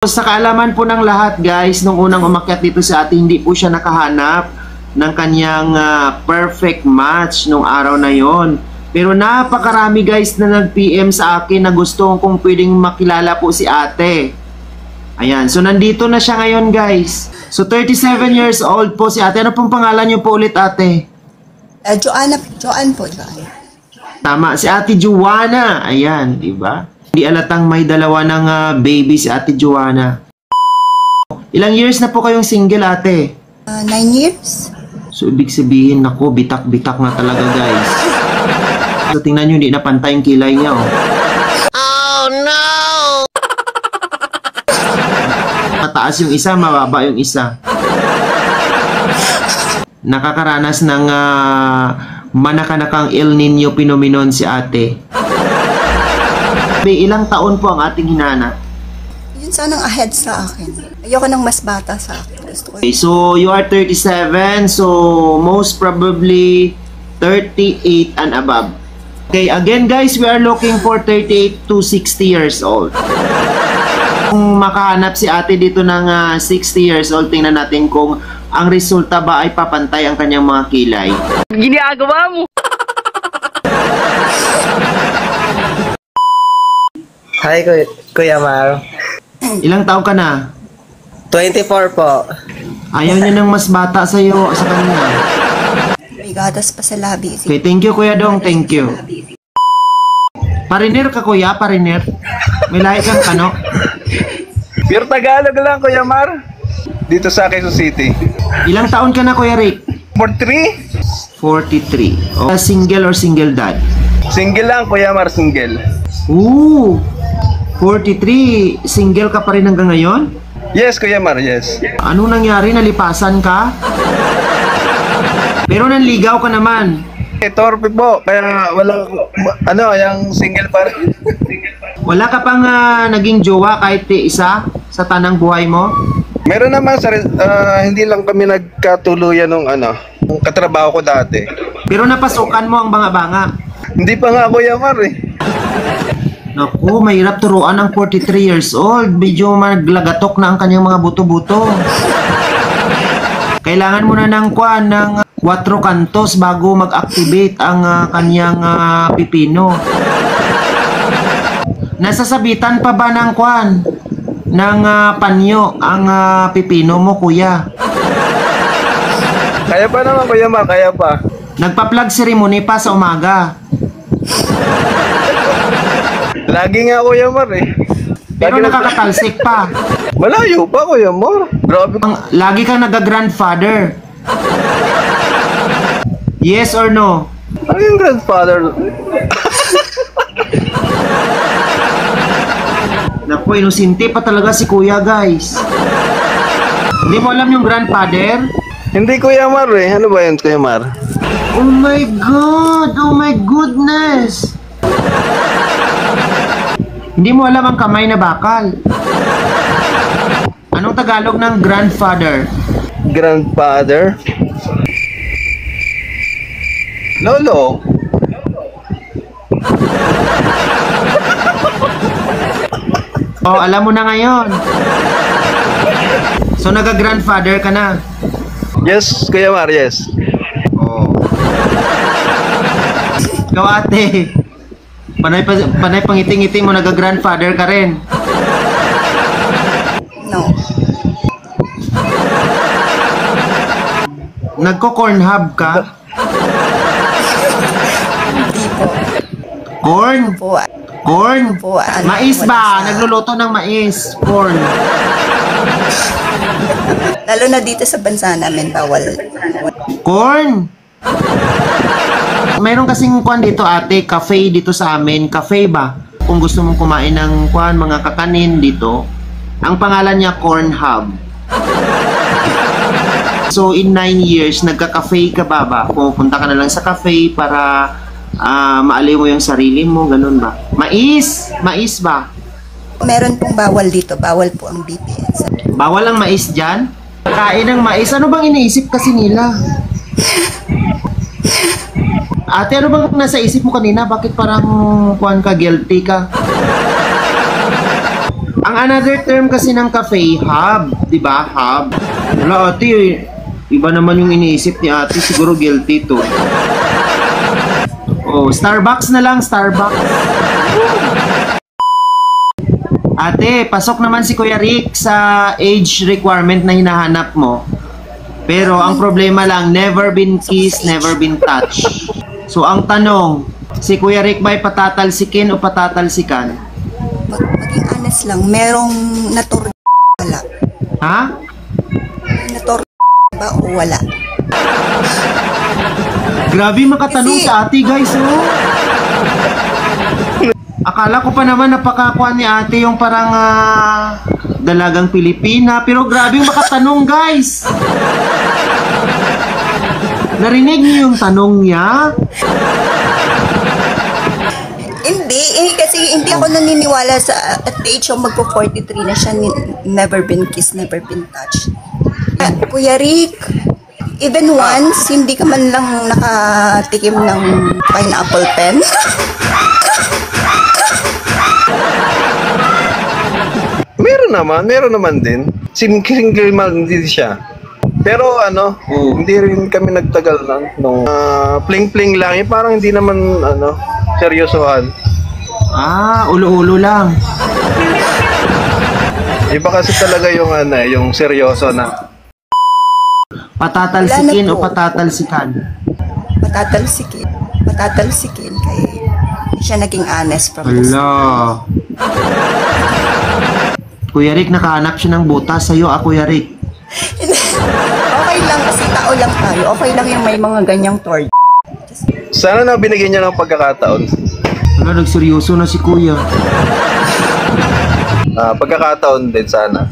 Sa kaalaman po ng lahat guys, nung unang umakyat dito si ate, hindi po siya nakahanap ng kanyang perfect match nung araw na yon. Pero napakarami guys na nag-PM sa akin na gusto kong pwedeng makilala po si ate. Ayan, so nandito na siya ngayon guys. So 37 years old po si ate. Ano pong pangalan niyo po ulit ate? Joanna po. Tama, si ate Joanna. Ayan, di ba? Hindi alatang may dalawa ng baby si ate Joanna. Ilang years na po kayong single ate? 9 years. So ibig sabihin, naku, bitak-bitak na talaga guys. So tingnan nyo, hindi na pantay yung kilay niya oh. Oh no! Mataas yung isa, mababa yung isa. Nakakaranas ng manakanakang El Nino phenomenon si ate. Ilang taon po ang ating hinana? Yun sanang ahead sa akin. Ayoko nang mas bata sa akin. Gusto ko. Okay, so you are 37, so most probably 38 and above. Okay, again guys, we are looking for 38 to 60 years old. Kung makahanap si ate dito ng 60 years old, tingnan natin kung ang resulta ba ay papantay ang kanyang mga kilay. Ginagawa mo! Hi, Kuya Mar. Ilang taon ka na? 24 po. Ayaw niya ng mas bata sa'yo, sa kanya. May gatas pa sa labi. Okay, thank you Kuya Dong, thank you. Pariner ka Kuya, pariner. May lahi kang kano. Pure Tagalog lang, Kuya Mar. Dito sa Quezon City. Ilang taon ka na Kuya Rick? 43? 43. Oh, single or single dad? Single lang, Kuya Mar, single. Ooh! 43, single ka pa rin hanggang ngayon? Yes, Kuya Mar, yes. Anong nangyari? Nalipasan ka? Pero nanligaw ka naman. Torpe po, kaya wala, yung single pa rin. Wala ka pang naging jowa kahit isa sa tanang buhay mo? Meron naman, hindi lang kami nagkatuluyan nung katrabaho ko dati. Pero napasukan mo ang banga-banga. Hindi pa nga, Kuya Mar eh. Naku, mahirap turuan ng 43 years old. Medyo maglagatok na ang kanyang mga buto-buto. Kailangan mo na ng ng 4 kantos bago mag-activate ang kanyang pipino. Nasasabitan pa ba ng ng panyo ang pipino mo, kuya? Kaya pa naman, Kuya Mar, kaya pa. Nagpa-plug ceremony pa sa umaga. Lagi nga, Kuya Mar eh. Pero nakakatalsik pa. Malayo pa, Kuya Mar. Grabe. Lagi kang nag-grandfather. Yes or no? Ano yung grandfather? Naku, inosente pa talaga si kuya, guys. Hindi mo alam yung grandfather? Hindi, Kuya Mar eh. Ano ba yun, Kuya Mar? Oh my God! Oh my goodness! Hindi mo alam ang kamay na bakal. Anong Tagalog ng grandfather? Grandfather? Lolo? Oh, alam mo na ngayon. So, naga-grandfather ka na? Yes, Kuya Mar, yes. Oh. Ikaw ate, panay pangiti-ngiti mo, naga-grandfather ka rin. No. Nagko-corn hub ka? Hindi po. Corn? Po. Corn? Po. Mais ba? Nagluluto ng mais. Corn. Lalo na dito sa bansa namin, bawal. Corn? Meron kasing dito ate, cafe dito sa amin. Cafe ba? Kung gusto mong kumain ng mga kakanin dito, ang pangalan niya Corn Hub. So in 9 years, nagka-cafe ka ba? Pupunta ka na lang sa cafe para maaliw mo yung sarili mo, ganun ba? Mais! Mais ba? Meron pong bawal dito. Bawal po ang BPS. Bawal ang mais dyan? Kain ng mais? Ano bang iniisip kasi nila? Ate, ano bang nasa isip mo kanina? Bakit parang ka, guilty ka? Ang another term kasi ng cafe, hub. Diba? Hub. Wala ate, iba naman yung iniisip ni ate. Siguro guilty to. Oh, Starbucks na lang, Starbucks. Ate, pasok naman si Kuya Rick sa age requirement na hinahanap mo. Pero ang problema lang, never been kissed, never been touched. So ang tanong, si Kuya Rick ba'y patatalsikin o patatalsikan? Maging honest lang, merong natur wala. Ha? Natur ba o wala? Grabe makatanong Kasi- sa ate guys, oh. Akala ko pa naman napakakuha ni ate yung parang dalagang Pilipina. Pero grabe makatanong guys. Narinig niyo yung tanong niya? Hindi, kasi hindi ako naniniwala sa at the age of magpo-43 na siya never been kissed, never been touched. Kuya Rick, even once, hindi ka man lang nakatikim ng pineapple pen? Meron naman din. Single man din siya. Pero ano, hindi rin kami nagtagal nung pling-pling lang. Parang hindi naman seryosohan. Ulo-ulo lang. Iba kasi talaga yung yung seryoso na. Patatalsikin Wala na o po. patatalsikan? Matatalsikin. Matatalsikin kaya hindi siya naging honest from the start. Hala. Kuya Rick, nakahanap siya ng butas sa'yo, Kuya Rick. Okay lang kasi tao lang tayo. Okay lang yung may mga ganyang tord. Sana na binigyan niya ng pagkakataon. Hala, nagseryoso na si Kuya. Pagkakataon din sana.